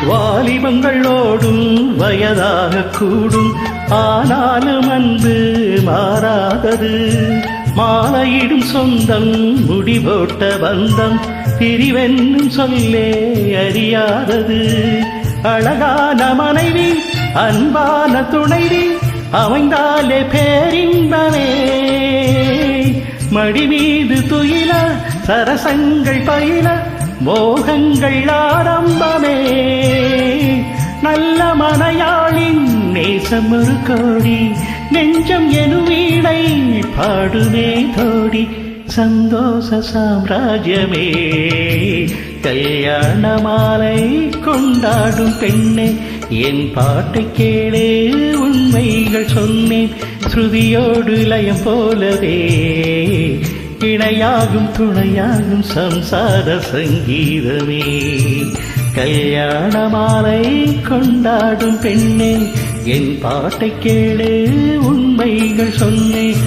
வாலிபங்களோடும் வயதாக கூடும், ஆனாலும் அன்பு மாறாதது. மாலையிடும் சொந்தம், முடிபோட்ட பந்தம், பிரிவென்னும் சொல்லே அறியாதது. அழகான மனைவி, அன்பான துணைவி அமைந்தாலே பேரின்பமே. மடி மீது துயில சரசங்கள் பயில மோகங்கள் ஆரம்பமே. நல்ல மனையாளின் நேசம் ஒரு கோடி, நெஞ்சம் எனும் வீணை பாடுமே தோடி. சந்தோஷ சாம்ராஜ்யமே கல்யாண மாலை கொண்டாடும் பெண்ணே, என் பாட்டை கேளே உண்மைகள் சொன்னேன். ஸ்ருதியோடு லயம் போலவே இணையாகும் துணையாகும் சம்சார சங்கீதமே. கல்யாண மாலை கொண்டாடும் பெண்ணே, என் பாட்டை கேளே உண்மைகள் சொன்னேன்.